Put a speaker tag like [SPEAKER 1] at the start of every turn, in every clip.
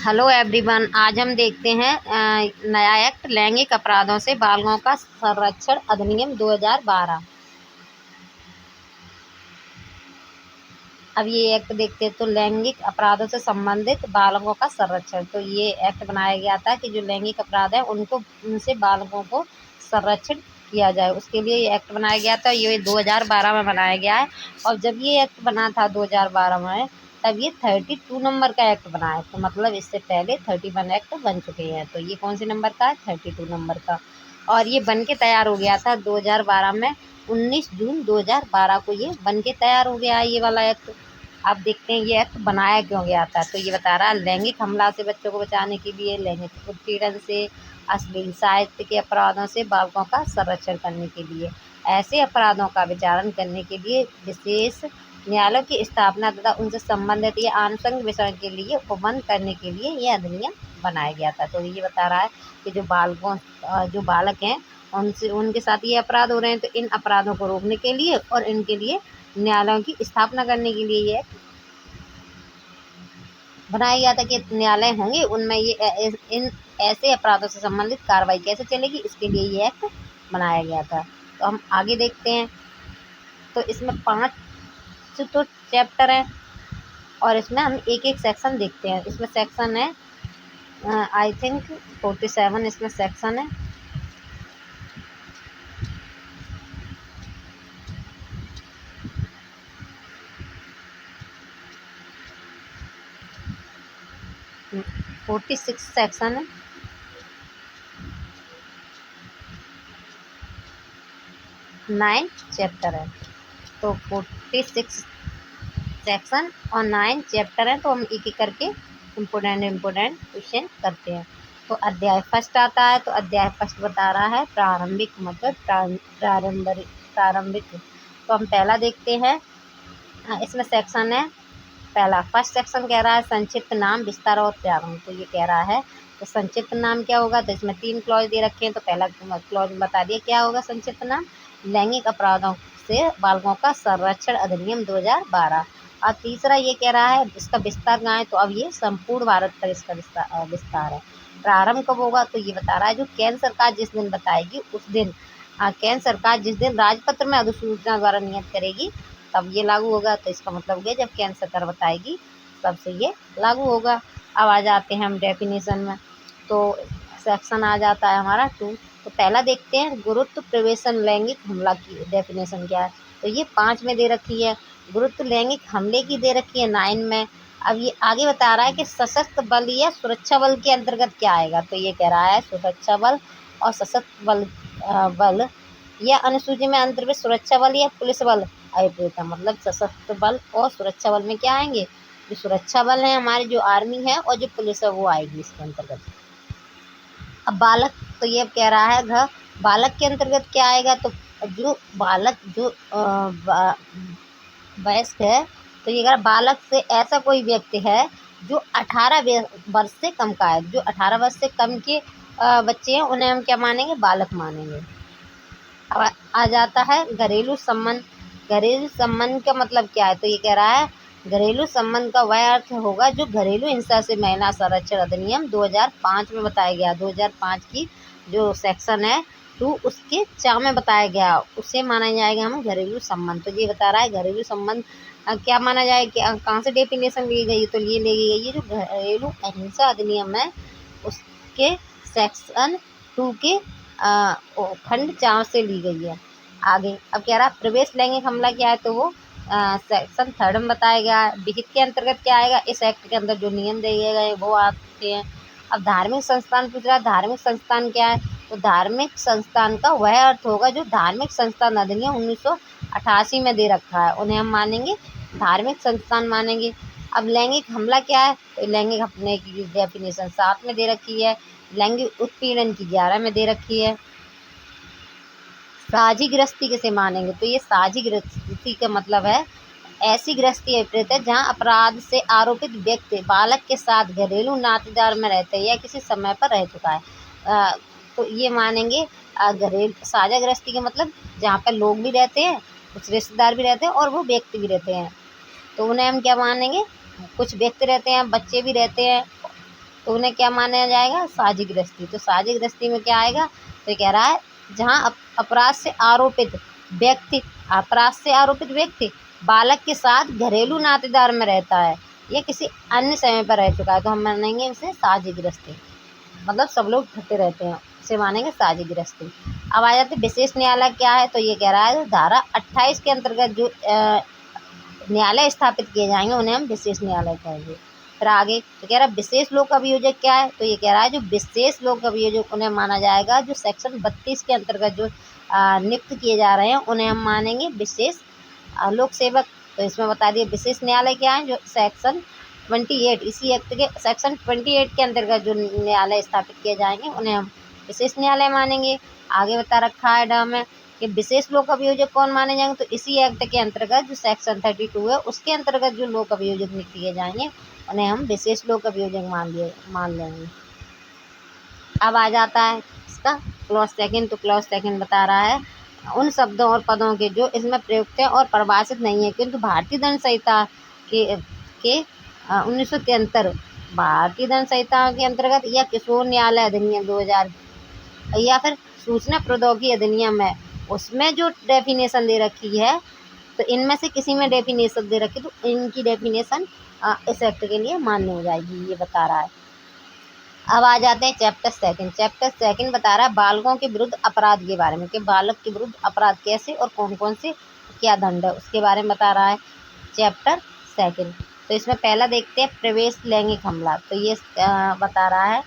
[SPEAKER 1] Hello everyone, आज हम देखते हैं नया एक्ट लैंगिक अपराधों से बालकों का संरक्षण अधिनियम 2012। अब ये एक्ट देखते हैं तो लैंगिक अपराधों से संबंधित बालकों का संरक्षण। तो ये एक्ट बनाया गया था कि जो लैंगिक अपराध है उनको उनसे बालकों को संरक्षण किया जाए, उसके लिए ये एक्ट बनाया गया था। ये 2012 में बनाया गया है। और जब ये एक्ट बना था 2012 में, तब ये 32 नंबर का एक्ट बना है। तो मतलब इससे पहले 31 एक्ट बन चुके हैं। तो ये कौन से नंबर का है? 32 नंबर का। और ये बन के तैयार हो गया था 2012 में। 19 जून 2012 को ये बन के तैयार हो गया है ये वाला एक्ट। अब देखते हैं ये एक्ट बनाया क्यों गया था। तो ये बता रहा है लैंगिक हमला से बच्चों को बचाने के लिए, लैंगिक उत्पीड़न से, अश्लील साहित्य के अपराधों से बालकों का संरक्षण करने के लिए, ऐसे अपराधों का विचारण करने के लिए विशेष न्यायालयों की स्थापना तथा उनसे संबंधित या आनुषंगिक विषयों के लिए उपबंध करने के लिए यह अधिनियम बनाया गया था। तो ये बता रहा है कि जो बालक हैं उनसे उनके साथ ये अपराध हो रहे हैं, तो इन अपराधों को रोकने के लिए और इनके लिए न्यायालयों की स्थापना करने के लिए ये बनाया गया था कि न्यायालय होंगे, उनमें ये इन ऐसे अपराधों से संबंधित कार्रवाई कैसे चलेगी, इसके लिए ये एक्ट बनाया गया था। तो हम आगे देखते हैं। तो इसमें 5 तो चैप्टर हैं और इसमें हम एक एक सेक्शन देखते हैं। इसमें सेक्शन है आई थिंक 47 इसमें सेक्शन है। अ, 46 सेक्शन है। 9 चैप्टर है। तो 46 सेक्शन और 9 चैप्टर हैं। तो हम एक एक करके इम्पोर्टेंट क्वेश्चन करते हैं। तो अध्याय फर्स्ट आता है। तो अध्याय फर्स्ट बता रहा है प्रारंभिक, मतलब प्रारंभिक। तो हम पहला देखते हैं। इसमें सेक्शन है पहला, फर्स्ट सेक्शन कह रहा है संक्षिप्त नाम, विस्तार और प्रारंभ। तो ये कह रहा है तो संक्षिप्त नाम क्या होगा। तो इसमें 3 क्लॉज दे रखे हैं। तो पहला क्लॉज बता दिया क्या होगा संक्षिप्त नाम, लैंगिक अपराधों से बालकों का संरक्षण अधिनियम 2012। और तीसरा ये कह रहा है इसका विस्तार कहाँ है। तो अब ये संपूर्ण भारत तक इसका विस्तार है। प्रारंभ कब होगा। तो ये बता रहा है जो केंद्र सरकार जिस दिन बताएगी उस दिन, केंद्र सरकार जिस दिन राजपत्र में अधिसूचना द्वारा नियत करेगी तब ये लागू होगा। तो इसका मतलब ये जब केंद्र सरकार बताएगी तब से ये लागू होगा। अब आ जाते हैं हम डेफिनेशन में। तो सेक्शन आ जाता है हमारा 2। तो पहला देखते हैं गुरुत्व प्रवेशन लैंगिक हमला की डेफिनेशन क्या है। तो ये 5 में दे रखी है। गुरुत्व लैंगिक हमले की दे रखी है 9 में। अब ये आगे बता रहा है कि सशस्त्र बल या सुरक्षा बल के अंतर्गत क्या आएगा। तो ये कह रहा है सुरक्षा बल और सशस्त्र बल या अनुसूची में अंतर्गत सुरक्षा बल या पुलिस बल अभिप्रेत है। मतलब सशस्त्र बल और सुरक्षा बल में क्या आएंगे, जो सुरक्षा बल है हमारी जो आर्मी है और जो पुलिस है वो आएगी इसके अंतर्गत। अब बालक, तो ये कह रहा है बालक के अंतर्गत क्या आएगा। तो जो बालक जो वयस्क है, तो ये अगर बालक से ऐसा कोई व्यक्ति है जो 18 वर्ष से कम का है। जो 18 वर्ष से कम के बच्चे हैं उन्हें हम क्या मानेंगे, बालक मानेंगे। अब आ जाता है घरेलू संबंध। घरेलू संबंध का मतलब क्या है। तो ये कह रहा है घरेलू संबंध का वह अर्थ होगा जो घरेलू हिंसा से महिला संरक्षण अधिनियम 2005 में बताया गया। 2005 की जो सेक्शन है 2 उसके 4 में बताया गया, उसे माना जाएगा हम घरेलू संबंध। तो ये बता रहा है घरेलू संबंध क्या माना जाए, कहाँ से डेफिनेशन ली गई। तो ये ले गई है जो घरेलू अहिंसा अधिनियम है उसके सेक्शन 2 के खंड 4 से ली गई है। आगे अब कह रहा है प्रवेश लैंगिक हमला क्या है। तो वो सेक्शन 3 में बताया गया है। विहित के अंतर्गत क्या आएगा, इस एक्ट के अंदर जो नियम दिए गए वो आते हैं। अब धार्मिक संस्थान पूछ रहा है, धार्मिक संस्थान क्या है। तो धार्मिक संस्थान का वह अर्थ होगा जो धार्मिक संस्थान अधिनियम 1988 में दे रखा है, उन्हें हम मानेंगे धार्मिक संस्थान मानेंगे। अब लैंगिक हमला क्या है। तो लैंगिक हमले की डेफिनेशन 7 में दे रखी है। लैंगिक उत्पीड़न की 11 में दे रखी है। साझी गृहस्थी किसे मानेंगे। तो ये साझी गृहस्थी का मतलब है ऐसी गृहस्थी अभिप्रेत है जहाँ अपराध से आरोपित व्यक्ति बालक के साथ घरेलू नातेदार में रहते हैं या किसी समय पर रह चुका है। तो ये मानेंगे घरेलू साझा गृहस्थी का मतलब जहाँ पर लोग भी रहते हैं, कुछ रिश्तेदार भी रहते हैं और वो व्यक्ति भी रहते हैं। तो उन्हें हम क्या मानेंगे, कुछ व्यक्ति रहते हैं, बच्चे भी रहते हैं, तो उन्हें क्या माना जाएगा, साझीग्रस्ती। तो साझीग्रस्ती में क्या आएगा, तो कह रहा है जहाँ अपराध से आरोपित व्यक्ति बालक के साथ घरेलू नातेदार में रहता है या किसी अन्य समय पर रह चुका है, तो हम मानेंगे उसे साझीग्रस्ती। मतलब सब लोग इकट्ठे रहते हैं, उसे मानेंगे साझीग्रस्ती। अब आ जाते विशेष न्यायालय क्या है, तो ये कह रहा है धारा 28 के अंतर्गत जो न्यायालय स्थापित किए जाएंगे उन्हें हम विशेष न्यायालय कहेंगे। फिर आगे तो कह रहा है विशेष लोक अभियोजक क्या है, तो ये कह रहा है जो विशेष लोक अभियोजक उन्हें माना जाएगा जो सेक्शन 32 के अंतर्गत जो नियुक्त किए जा रहे हैं उन्हें हम मानेंगे विशेष लोक सेवक। तो इसमें बता दिए विशेष न्यायालय क्या है, जो सेक्शन 28 इसी एक्ट के सेक्शन 28 के अंतर्गत जो न्यायालय स्थापित किए जाएंगे उन्हें हम विशेष न्यायालय मानेंगे। आगे बता रखा है ड में कि विशेष लोक अभियोजक कौन माने जाएंगे, तो इसी एक्ट के अंतर्गत जो सेक्शन 32 है उसके अंतर्गत जो लोक अभियोजक नियुक्त किए जाएंगे उन्हें हम विशेष लोक अभियोजक मान लेंगे। अब आ जाता है इसका क्लॉज सेकंड। तो क्लॉज सेकंड बता रहा है उन शब्दों और पदों के जो इसमें प्रयुक्त है और परिभाषित नहीं है किंतु भारतीय दंड संहिता के 1973 भारतीय दंड संहिता के अंतर्गत या किशोर न्यायालय अधिनियम 2000 या फिर सूचना प्रौद्योगिकी अधिनियम है उसमें जो डेफिनेशन दे रखी है, तो इनमें से किसी में डेफिनेशन दे रखी, तो इनकी डेफिनेशन इस एक्ट के लिए मान्य हो जाएगी, ये बता रहा है। अब आ जाते हैं चैप्टर सेकंड। चैप्टर सेकंड बता रहा है बालकों के विरुद्ध अपराध के बारे में कि बालक के विरुद्ध अपराध कैसे और कौन कौन से क्या दंड है उसके बारे में बता रहा है चैप्टर सेकंड। तो इसमें पहला देखते हैं प्रवेश लैंगिक हमला। तो ये बता रहा है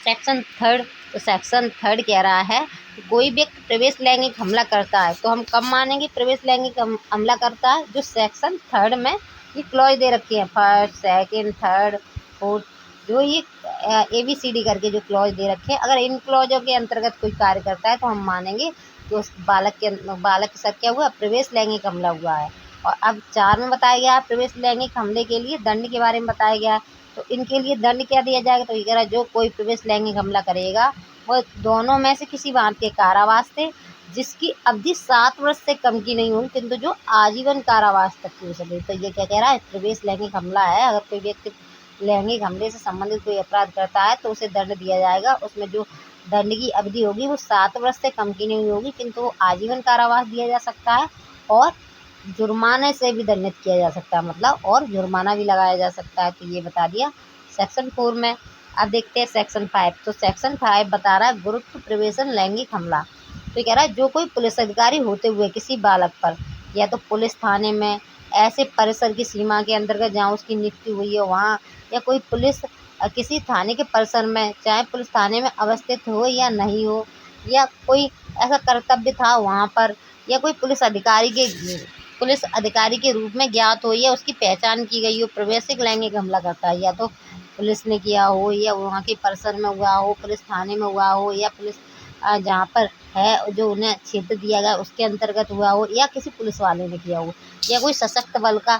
[SPEAKER 1] सेक्शन थर्ड। तो सेक्शन थर्ड कह रहा है कि कोई व्यक्ति प्रवेश लैंगिक हमला करता है, तो हम कब मानेंगे प्रवेश लैंगिक हमला करता है, जो सेक्शन थर्ड में ये क्लॉज दे रखी है, फर्स्ट सेकंड थर्ड फोर्थ, जो ये ABCD करके जो क्लॉज दे रखे हैं, अगर इन क्लॉजों के अंतर्गत कोई कार्य करता है तो हम मानेंगे कि उस बालक के साथ क्या हुआ, प्रवेश लैंगिक हमला हुआ है। और अब 4 में बताया गया प्रवेश लैंगिक हमले के लिए दंड के बारे में बताया गया, तो इनके लिए दंड क्या दिया जाएगा, तो ये कह रहा है जो कोई प्रवेश लैंगिक हमला करेगा वो दोनों में से किसी बात के कारावास से जिसकी अवधि 7 वर्ष से कम की नहीं होगी किंतु जो आजीवन कारावास तक की हो सके। तो ये क्या कह रहा है, प्रवेश लैंगिक हमला है, अगर कोई व्यक्ति लैंगिक हमले से संबंधित कोई अपराध करता है तो उसे दंड दिया जाएगा, उसमें जो दंड की अवधि होगी वो 7 वर्ष से कम की नहीं होगी किंतु आजीवन कारावास दिया जा सकता है और जुर्माने से भी दंडित किया जा सकता है, मतलब और जुर्माना भी लगाया जा सकता है। तो ये बता दिया सेक्शन 4 में। अब देखते हैं सेक्शन 5। तो सेक्शन 5 बता रहा है गुरुत्व प्रवेशन लैंगिक हमला। तो कह रहा है जो कोई पुलिस अधिकारी होते हुए किसी बालक पर या तो पुलिस थाने में ऐसे परिसर की सीमा के अंतर्गत जहाँ उसकी नियुक्ति हुई है वहाँ, या कोई पुलिस किसी थाने के परिसर में, चाहे पुलिस थाने में अवस्थित हो या नहीं हो, या कोई ऐसा कर्तव्य था वहाँ पर, या कोई पुलिस अधिकारी के रूप में ज्ञात हो या उसकी पहचान की गई हो, प्रवेशिक लैंगिक हमला करता है, या तो पुलिस ने किया हो या वहाँ के परिसर में हुआ हो, पुलिस थाने में हुआ हो, या पुलिस जहाँ पर है जो उन्हें क्षेत्र दिया गया उसके अंतर्गत हुआ हो, या किसी पुलिस वाले ने किया हो, या कोई सशस्त्र बल का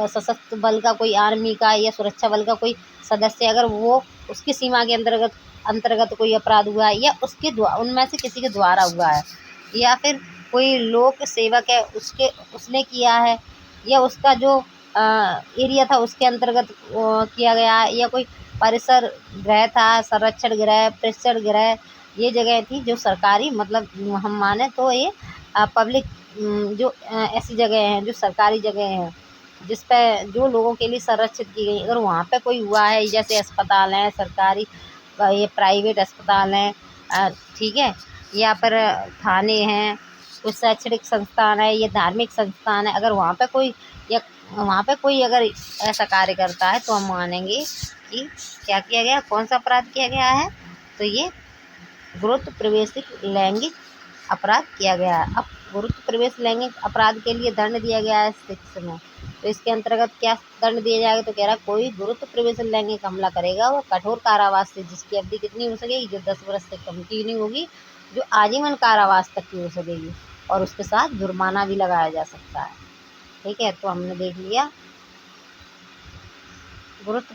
[SPEAKER 1] सशस्त्र बल का कोई आर्मी का या सुरक्षा बल का कोई सदस्य, अगर वो उसकी सीमा के अंतर्गत कोई अपराध हुआ है या उसके उनमें से किसी के द्वारा हुआ है, या फिर कोई लोक सेवक है उसने किया है, या उसका जो एरिया था उसके अंतर्गत किया गया है, या कोई परिसर गृह था, संरक्षण गृह, प्रेक्षण गृह, ये जगह थी जो सरकारी, मतलब हम माने तो ये पब्लिक जो ऐसी जगह हैं जो सरकारी जगह हैं जिस पे जो लोगों के लिए संरक्षित की गई, अगर वहाँ पे कोई हुआ है, जैसे अस्पताल हैं सरकारी, ये प्राइवेट अस्पताल हैं, ठीक है, या फिर थाने हैं, कुछ शैक्षणिक संस्थान है, ये धार्मिक संस्थान है, अगर वहाँ पे कोई अगर ऐसा कार्य करता है तो हम मानेंगे कि क्या किया गया, कौन सा अपराध किया गया है, तो ये गुरुत्व प्रवेशिक लैंगिक अपराध किया गया है। अब गुरुत्व प्रवेश लैंगिक अपराध के लिए दंड दिया गया है 6 में। तो इसके अंतर्गत क्या दंड दिया जाएगा, तो कह रहा है कोई गुरुत्व प्रवेश लैंगिक हमला करेगा वो कठोर कारावास से जिसकी अवधि कितनी हो सकेगी, जो 10 वर्ष से कम की नहीं होगी, जो आजीवन कारावास तक की हो सकेगी, और उसके साथ जुर्माना भी लगाया जा सकता है। ठीक है, तो हमने देख लिया गुरुत्व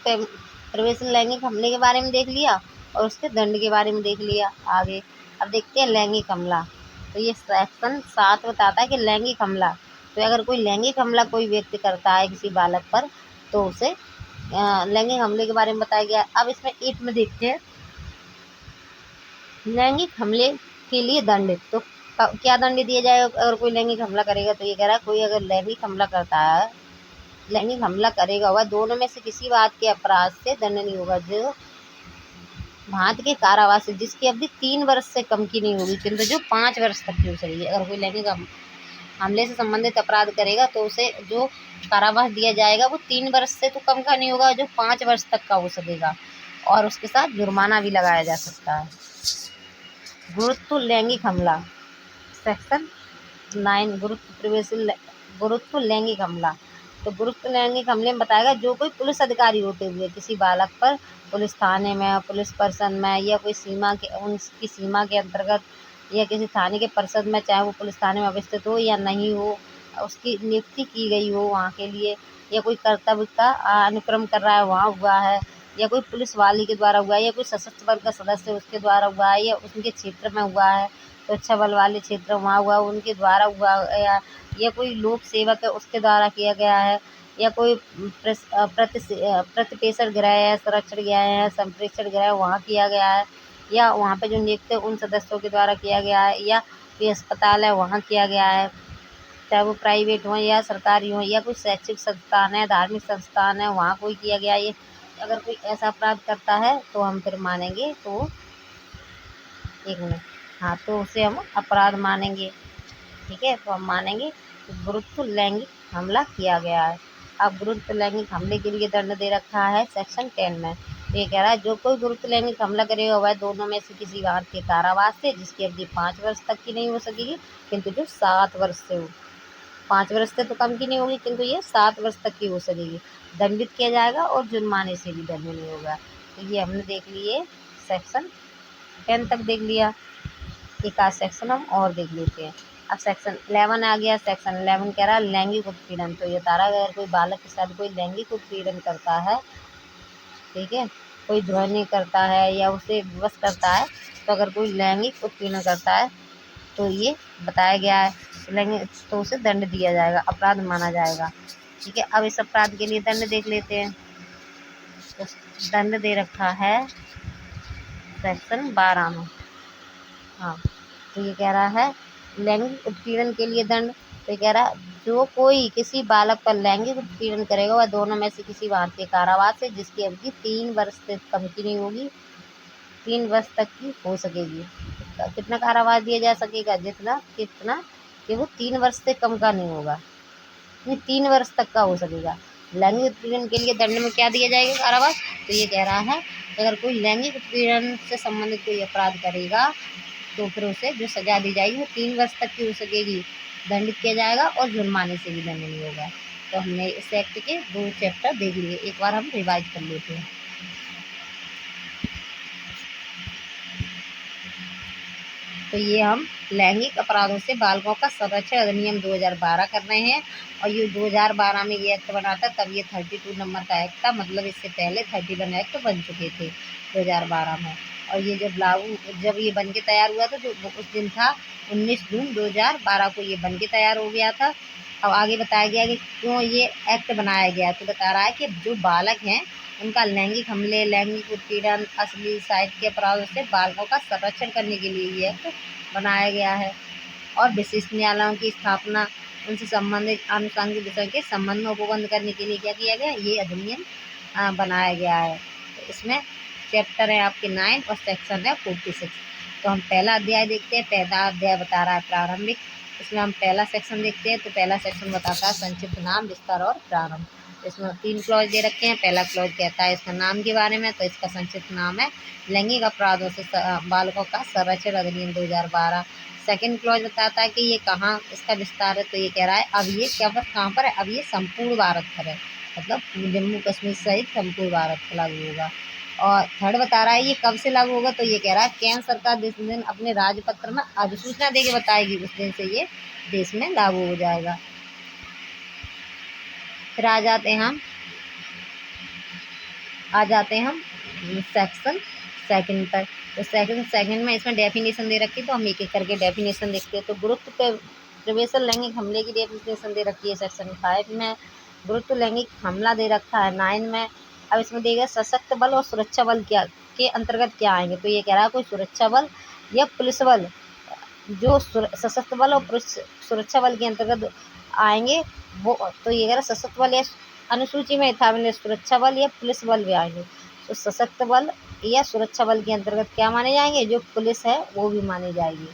[SPEAKER 1] प्रवेश लैंगिक हमले के बारे में देख लिया और उसके दंड के बारे में देख लिया। आगे अब देखते हैं लैंगिक हमला। तो ये सेक्शन 7 बताता है कि लैंगिक हमला तो अगर कोई लैंगिक हमला कोई व्यक्ति करता है किसी बालक पर, तो उसे लैंगिक हमले के बारे में बताया गया। अब इसमें 8 में देखते हैं लैंगिक हमले के लिए दंड। तो क्या दंड दिया जाएगा अगर कोई लैंगिक हमला करेगा? तो ये कह रहा है कोई अगर लैंगिक हमला करता है, लैंगिक हमला करेगा वह दोनों में से किसी बात के अपराध से दंडनीय होगा, जो भांति के कारावास से जिसकी अवधि 3 वर्ष से कम की नहीं होगी, किंतु जो 5 वर्ष तक की हो सकेगी। अगर कोई लैंगिक हमले से संबंधित अपराध करेगा तो उसे जो कारावास दिया जाएगा वो 3 वर्ष से तो कम का नहीं होगा, जो 5 वर्ष तक का हो सकेगा, और उसके साथ जुर्माना भी लगाया जा सकता है। गुरुत्व लैंगिक हमला, सेक्शन 9 गुरुत्व लैंगिक हमला। तो गुरुत्व लैंगिक हमले में बताएगा जो कोई पुलिस अधिकारी होते हुए किसी बालक पर पुलिस थाने में, पुलिस पर्सन में, या कोई सीमा के उनकी सीमा के अंतर्गत या किसी थाने के परिषद में, चाहे वो पुलिस थाने में अवस्थित हो या नहीं हो, उसकी नियुक्ति की गई हो वहाँ के लिए, या कोई कर्तव्य का अनुक्रम कर रहा है वहाँ हुआ है, या कोई पुलिस वाली के द्वारा हुआ है, या कोई सशस्त्र बल का सदस्य उसके द्वारा हुआ है, या उनके क्षेत्र में हुआ है, सुरक्षा बल वाले क्षेत्र वहाँ हुआ उनके द्वारा हुआ, या कोई लोक सेवक है उसके द्वारा किया गया है, या कोई प्रतिपेषण गृह है, संरक्षण गृह है, संप्रेषण गृह वहाँ किया गया है, या वहाँ पे जो नियुक्त है उन सदस्यों के द्वारा किया गया है, या कोई अस्पताल है वहाँ किया गया है, चाहे वो प्राइवेट हो या सरकारी हो, या कोई शैक्षिक संस्थान है, धार्मिक संस्थान है वहाँ कोई किया गया है। ये अगर कोई ऐसा अपराध करता है तो हम फिर मानेंगे, तो 1 मिनट, हाँ, तो उसे हम अपराध मानेंगे। ठीक है, तो हम मानेंगे कि गुरुत्व लैंगिक हमला किया गया है। अब गुरुत्व लैंगिक हमले के लिए दंड दे रखा है सेक्शन 10 में। ये कह रहा है जो कोई गुरुत्व लैंगिक हमला करेगा वह दोनों में से किसी बात के कारावास से जिसकी अवधि 5 वर्ष तक की नहीं हो सकेगी, किंतु जो 7 वर्ष से हो, 5 वर्ष से तो कम की नहीं होगी, किंतु ये 7 वर्ष तक की हो सकेगी, दंडित किया जाएगा, और जुर्माने से भी दंड नहीं होगा। तो ये हमने देख लिए सेक्शन 10 तक देख लिया। एक आध सेक्शन हम और देख लेते हैं। अब सेक्शन 11 आ गया। सेक्शन 11 कह रहा है लैंगिक उत्पीड़न। तो ये तारा अगर कोई बालक के साथ कोई लैंगिक उत्पीड़न करता है, ठीक है, कोई ध्वनि करता है या उसे विवश करता है, तो अगर कोई लैंगिक उत्पीड़न करता है तो ये बताया गया है लैंगिक, तो उसे दंड दिया जाएगा, अपराध माना जाएगा। ठीक है, अब इस अपराध के लिए दंड देख लेते हैं। तो दंड दे रखा है सेक्शन 12 में। हाँ, तो ये कह रहा है लैंगिक उत्पीड़न के लिए दंड। तो ये कह रहा है जो कोई किसी बालक पर लैंगिक उत्पीड़न करेगा वह दोनों में से किसी बात के कारावास से जिसकी अवधि 3 वर्ष से कम की नहीं होगी, 3 वर्ष तक की हो सकेगी। कितना कारावास दिया जा सकेगा? जितना कितना कि वो 3 वर्ष से कम का नहीं होगा, 3 वर्ष तक का हो सकेगा। लैंगिक उत्पीड़न के लिए दंड में क्या दिया जाएगा? कारावास। तो ये कह रहा है अगर कोई लैंगिक उत्पीड़न से संबंधित कोई अपराध करेगा तो फिर उसे जो सजा दी जाएगी वो 3 वर्ष तक की हो सकेगी, दंडित किया जाएगा, और जुर्माने से भी दंड नहीं होगा। तो हमने इस एक्ट के 2 चैप्टर देख लिए, एक बार हम रिवाइज कर लेते हैं। तो ये हम लैंगिक अपराधों से बालकों का संरक्षण अधिनियम 2012 कर रहे हैं, और ये 2012 में ये एक्ट बना था, तब ये 32 नंबर का एक्ट था, मतलब इससे पहले 31 एक्ट बन चुके थे 2012 में। और ये जब ये बन के तैयार हुआ था तो उस दिन था 19 जून 2012 को ये बन के तैयार हो गया था। अब आगे बताया गया कि क्यों ये एक्ट बनाया गया। तो बता रहा है कि जो बालक हैं उनका लैंगिक हमले, लैंगिक उत्पीड़न, अश्लील साहित्य के अपराधों से बालकों का संरक्षण करने के लिए ये एक्ट बनाया गया है, और विशिष्ट न्यायालयों की स्थापना, उनसे संबंधित आनुषंगिक विषय के संबंध में उपबंध करने के लिए क्या किया गया? ये अधिनियम बनाया गया है। तो इसमें चैप्टर है आपके 9 और सेक्शन है 46। तो हम पहला अध्याय देखते हैं। पहला अध्याय बता रहा है प्रारंभिक। इसमें हम पहला सेक्शन देखते हैं। तो पहला सेक्शन बताता है संक्षिप्त नाम, विस्तार और प्रारंभ। इसमें 3 क्लॉज दे रखे हैं। पहला क्लॉज कहता है इसका नाम के बारे में, तो इसका संक्षिप्त नाम है लैंगिक अपराधों से बालकों का संरक्षण अधिनियम 2012। सेकेंड क्लॉज बताता है कि ये कहाँ इसका विस्तार है। तो ये कह रहा है अब ये कहाँ पर है? अब ये संपूर्ण भारत पर है, मतलब जम्मू कश्मीर सहित संपूर्ण भारत पर लागू होगा। और थर्ड बता रहा है ये कब से लागू होगा। तो ये कह रहा है केंद्र सरकार जिस दिन अपने राजपत्र में अधिसूचना देके बताएगी उस दिन से ये देश में लागू हो जाएगा। फिर आ जाते हैं हम सेक्शन 2 पर। तो सेक्शन 2 में इसमें डेफिनेशन दे रखी, तो हम एक एक करके डेफिनेशन देखते हैं। तो गुरुत्व पे प्रवेशन लैंगिक हमले की डेफिनेशन दे रखी है सेक्शन 5 में। गुरुत्व लैंगिक हमला दे रखा है 9 में। अब इसमें दिया गया सशक्त बल और सुरक्षा बल क्या के अंतर्गत क्या आएंगे, तो ये कह रहा है कोई सुरक्षा बल या पुलिस बल जो सशस्त्र बल और सुरक्षा बल के अंतर्गत आएंगे वो, तो ये कह रहा सशस्त्र बल या अनुसूची में था मैंने सुरक्षा बल या पुलिस बल भी आएंगे। तो सशस्त्र बल या सुरक्षा बल के अंतर्गत क्या माने जाएंगे, जो पुलिस है वो भी मानी जाएगी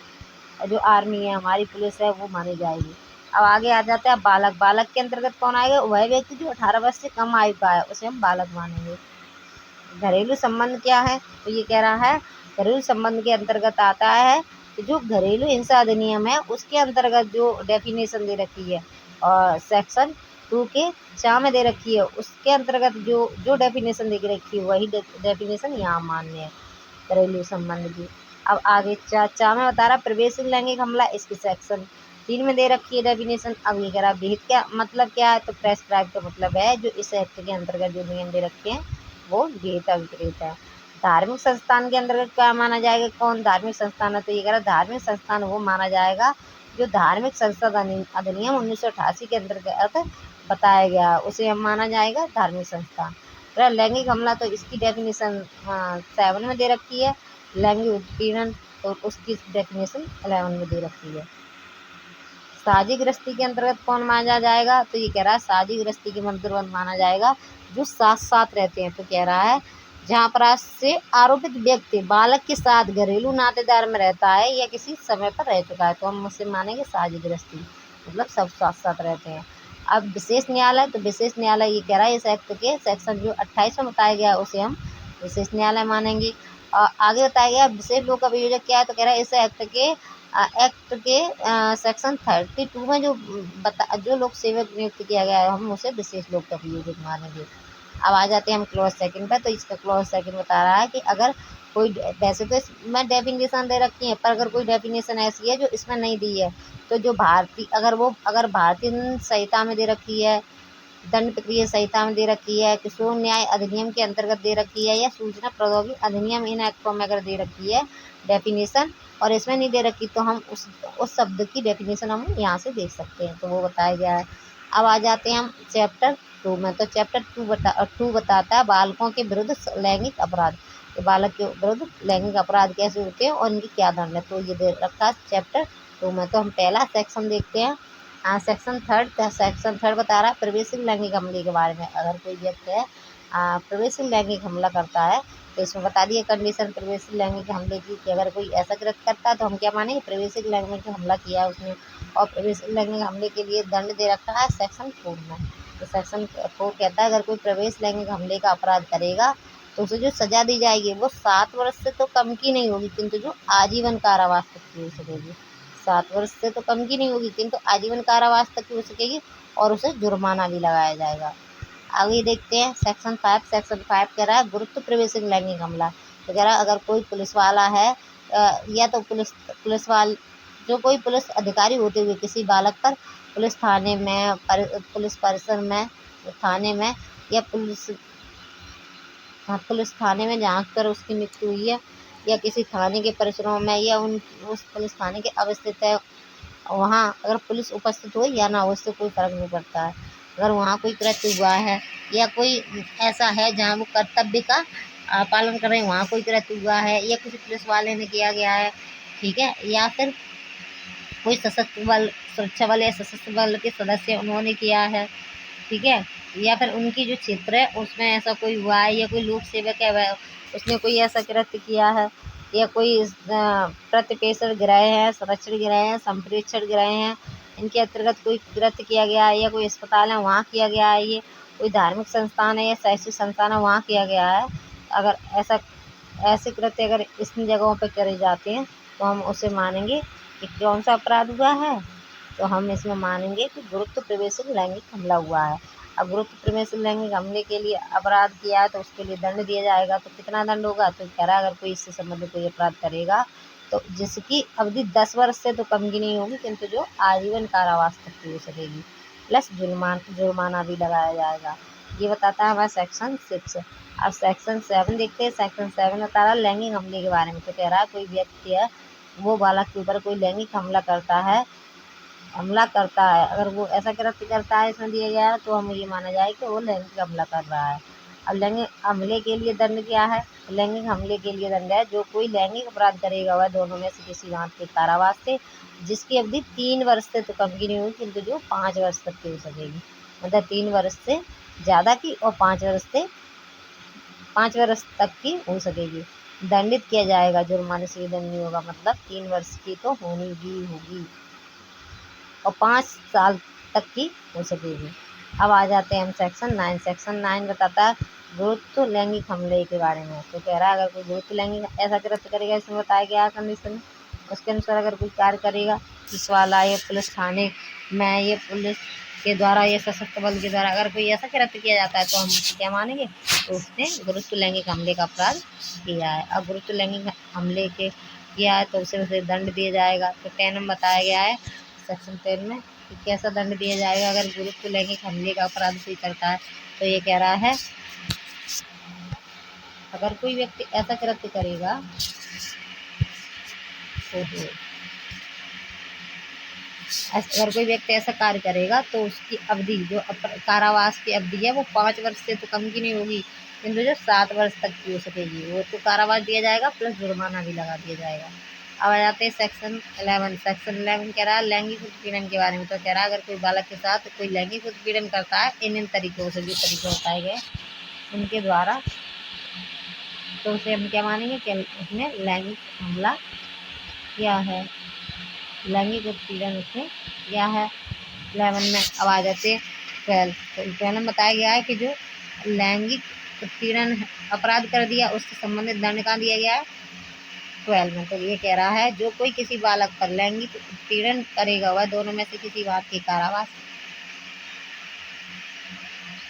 [SPEAKER 1] और जो आर्मी है हमारी पुलिस है वो मानी जाएगी। अब आगे आ जाते हैं बालक। बालक के अंतर्गत कौन आएगा, वह व्यक्ति जो 18 वर्ष से कम आयु का है उसे हम बालक मानेंगे। घरेलू संबंध क्या है, तो ये कह रहा है घरेलू संबंध के अंतर्गत आता है कि जो घरेलू हिंसा अधिनियम है उसके अंतर्गत जो डेफिनेशन दे रखी है और सेक्शन 2 के 4 में दे रखी है उसके अंतर्गत जो जो डेफिनेशन दे रखी है वही डेफिनेशन यहाँ मान्य है घरेलू संबंध की। अब आगे चा में बता रहा प्रवेश लैंगिक हमला, इसकी सेक्शन 3 में दे रखी है डेफिनेशन। अब ये कह रहा विहित क्या मतलब क्या है, तो प्रेस्क्राइब का मतलब है जो इस एक्ट के अंतर्गत जो नियम दे रखे हैं वो विहित विपरीत है। धार्मिक संस्थान के अंतर्गत क्या माना जाएगा, कौन धार्मिक संस्थान है, तो ये कह रहा धार्मिक संस्थान वो माना जाएगा जो धार्मिक संस्थान अधिनियम 1988 के अंतर्गत बताया गया उसे हम माना जाएगा धार्मिक संस्थान। लैंगिक हमला, तो इसकी डेफिनेशन 7 में दे रखी है। लैंगिक उत्पीड़न तो उसकी डेफिनेशन 11 में दे रखी है। साझी गृहस्थी के अंतर्गत कौन माना जाएगा, तो ये कह रहा है साझी गृहस्थी के अंतर्गत माना जाएगा जो साथ साथ रहते हैं। तो कह रहा है जहाँ अपराध से आरोपित व्यक्ति बालक के साथ घरेलू नातेदार में रहता है या किसी समय पर रह चुका है तो हम उसे मानेंगे साझी गृहस्थी, मतलब सब साथ साथ रहते हैं। अब विशेष न्यायालय, तो विशेष न्यायालय ये कह रहा है इस एक्ट के सेक्शन जो 28 में बताया गया है उसे हम विशेष न्यायालय मानेंगे। आगे बताया गया विशेष लोक अभियोजक क्या है, तो कह रहा है इस एक्ट के सेक्शन 32 में जो लोक सेवक नियुक्त किया गया है हम उसे विशेष लोक अभियोजक मानेंगे। अब आ जाते हैं हम क्लॉज सेकंड पर। तो इसका क्लॉज सेकंड बता रहा है कि अगर कोई, वैसे तो इसमें डेफिनेशन दे रखी है पर अगर कोई डेफिनेशन ऐसी है जो इसमें नहीं दी है तो जो भारतीय अगर भारतीय संहिता में दे रखी है, दंड प्रक्रिया संहिता में दे रखी है, किशोर न्याय अधिनियम के अंतर्गत दे रखी है या सूचना प्रौद्योगिकी अधिनियम इन एक्टों में अगर दे रखी है डेफिनेशन और इसमें नहीं दे रखी तो हम उस शब्द की डेफिनेशन हम यहाँ से देख सकते हैं, तो वो बताया गया है। अब आ जाते हैं हम चैप्टर 2 में। तो चैप्टर 2 बताता है बालकों के विरुद्ध लैंगिक अपराध, तो बालक के विरुद्ध लैंगिक अपराध कैसे होते हैं और इनकी क्या दंड है, तो ये दे रखा है चैप्टर 2 में। तो हम पहला सेक्शन देखते हैं। सेक्शन 3 बता रहा है प्रवेशिक लैंगिक हमले के बारे में। अगर कोई व्यक्ति है प्रवेशिक लैंगिक हमला करता है तो इसमें बता दिए कंडीशन प्रवेशिक लैंगिक हमले की कि अगर कोई ऐसा कृत्य करता है तो हम क्या मानेंगे प्रवेशिक लैंगिक हमला किया है उसने। और प्रवेशिक लैंगिक हमले के लिए दंड दे रखा है सेक्शन 4 में। तो सेक्शन 4 कहता है अगर कोई प्रवेश लैंगिक हमले का अपराध करेगा तो उसे जो सजा दी जाएगी वो 7 वर्ष से तो कम की नहीं होगी किंतु जो आजीवन कारावास तक की हो सकेगी। 7 वर्ष से तो कम की नहीं होगी किंतु आजीवन कारावास तक की हो सकेगी और उसे जुर्माना भी लगाया जाएगा। आगे देखते हैं सेक्शन 5। सेक्शन 5 कह रहा है गुरुत्व प्रवेशिक लैंगिक हमला, तो कह रहा है अगर कोई पुलिस वाला है या तो जो कोई पुलिस अधिकारी होते हुए किसी बालक पर पुलिस थाने में पुलिस परिसर में थाने में या पुलिस थाने में जहाँ कर उसकी मृत्यु हुई है या किसी थाने के परिसरों में या उस पुलिस थाने के अवस्थित है वहाँ अगर पुलिस उपस्थित हो या ना हो उससे कोई फर्क नहीं पड़ता है। अगर वहाँ कोई कृत्य हुआ है या कोई ऐसा है जहाँ वो कर्तव्य का पालन कर रहे हैं वहाँ कोई कृत्य हुआ है या किसी पुलिस वाले ने किया गया है, ठीक है, या फिर कोई सशस्त्र बल सुरक्षा बल या सशस्त्र बल के सदस्य उन्होंने किया है, ठीक है, या फिर उनकी जो क्षेत्र है उसमें ऐसा कोई हुआ है या कोई लोक सेवक है वह उसने कोई ऐसा कृत्य किया है या कोई प्रतिपेषण गृह है, संरक्षण गृह है, संप्रेक्षण गृह हैं, इनके अंतर्गत कोई कृत्य किया गया है या कोई अस्पताल है वहाँ किया गया है, ये कोई धार्मिक संस्थान है या शैक्षिक संस्थान है वहाँ किया गया है। अगर ऐसे कृत्य अगर इन जगहों पर करे जाते हैं तो हम उसे मानेंगे कि कौन सा अपराध हुआ है, तो हम इसमें मानेंगे कि गुरुत्व प्रवेशिक लैंगिक हमला हुआ है। अब गुरुत्व प्रवेशिक लैंगिक हमले के लिए अपराध किया है तो उसके लिए दंड दिया जाएगा। तो कितना दंड होगा, तो कह रहा है अगर कोई इससे संबंधित कोई अपराध करेगा तो जिसकी अवधि 10 वर्ष से तो कम की नहीं होगी किंतु जो आजीवन कारावास तक की हो सकेगी प्लस जुर्माना भी लगाया जाएगा। ये बताता है हमारा सेक्शन 6। अब सेक्शन 7 देखते हैं। सेक्शन 7 बता रहा है लैंगिक हमले के बारे में। तो कह रहा है कोई व्यक्ति है वो बालक के ऊपर कोई लैंगिक हमला करता है हमला करता है, अगर वो ऐसा कृत्य करता है इसमें दिया गया है, तो हमें ये माना जाए कि वो लैंगिक हमला कर रहा है। अब लैंगिक हमले के लिए दंड क्या है? लैंगिक हमले के लिए दंड है, जो कोई लैंगिक अपराध करेगा वह दोनों में से किसी बात के कारावास से, जिसकी अवधि 3 वर्ष से तो कम की नहीं होगी, किंतु जो 5 वर्ष तक की हो सकेगी। मतलब 3 वर्ष से ज़्यादा की और 5 वर्ष तक की हो सकेगी। दंडित किया जाएगा, जुर्माने से भी दंड नहीं होगा, मतलब 3 वर्ष की तो होनी ही होगी और 5 साल तक की हो सकेगी। अब आ जाते हैं हम सेक्शन 9। सेक्शन 9 बताता है गुरुत्व लैंगिक हमले के बारे में। तो कह रहा है अगर कोई गुरुत्व लैंगिक ऐसा कृत्य करेगा, इसमें बताया गया है कंडीशन, उसके अनुसार अगर कोई कार्य करेगा, पुलिसवाला या पुलिस थाने में ये पुलिस के द्वारा या सशस्त्र बल के द्वारा अगर कोई ऐसा कृत्य किया जाता है, तो हम उसे क्या मानेंगे? तो उसने गुरुत्व लैंगिक हमले का अपराध किया है। अब गुरुत्व लैंगिक हमले के किया है तो उसे दंड दिया जाएगा। तो 10 में बताया गया है सेक्शन 10 में कि कैसा दंड दिया जाएगा अगर गुरुत्व लैंगिक हमले का अपराध कोई करता है। तो ये कह रहा है अगर कोई व्यक्ति ऐसा कृत्य करेगा तो अगर कोई व्यक्ति ऐसा कार्य करेगा तो उसकी अवधि जो कारावास की अवधि है वो 5 वर्ष से तो कम की नहीं होगी, किंतु जो 7 वर्ष तक की हो सकेगी। वो तो कारावास दिया जाएगा प्लस जुर्माना भी लगा दिया जाएगा। अब आ जाते हैं सेक्शन 11। सेक्शन 11 कह रहा है लैंगिक उत्पीड़न के बारे में। तो कह रहा है अगर कोई बालक के साथ कोई लैंगिक उत्पीड़न करता है इन तरीकों से, जो तरीके बताए गए उनके द्वारा, तो उसे हम क्या मानेंगे कि उसने लैंगिक हमला किया है, लैंगिक उत्पीड़न उसने किया है। 11 में अब आ जाते 12। तो 12 में बताया गया है कि जो लैंगिक उत्पीड़न अपराध कर दिया उससे संबंधित दंड का दिया गया है 12 में। तो ये कह रहा है जो कोई किसी बालक पर लैंगिक उत्पीड़न करेगा वह दोनों में से किसी बात के कारावास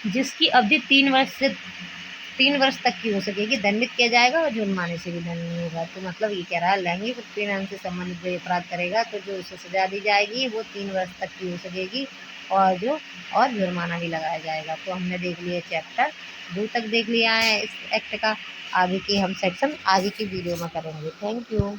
[SPEAKER 1] जिसकी अवधि 3 वर्ष तक की हो सकेगी, दंडित किया जाएगा और जुर्माने से भी दंड नहीं होगा। तो मतलब ये कह रहा है लैंगिक उत्पीड़न से संबंधित जो अपराध करेगा तो जो उसे सजा दी जाएगी वो 3 वर्ष तक की हो सकेगी और जुर्माना भी लगाया जाएगा। तो हमने देख लिया चैप्टर 2 तक देख लिया है इस एक्ट का। आगे की हम सेक्शन आगे की वीडियो में करेंगे। Thank you.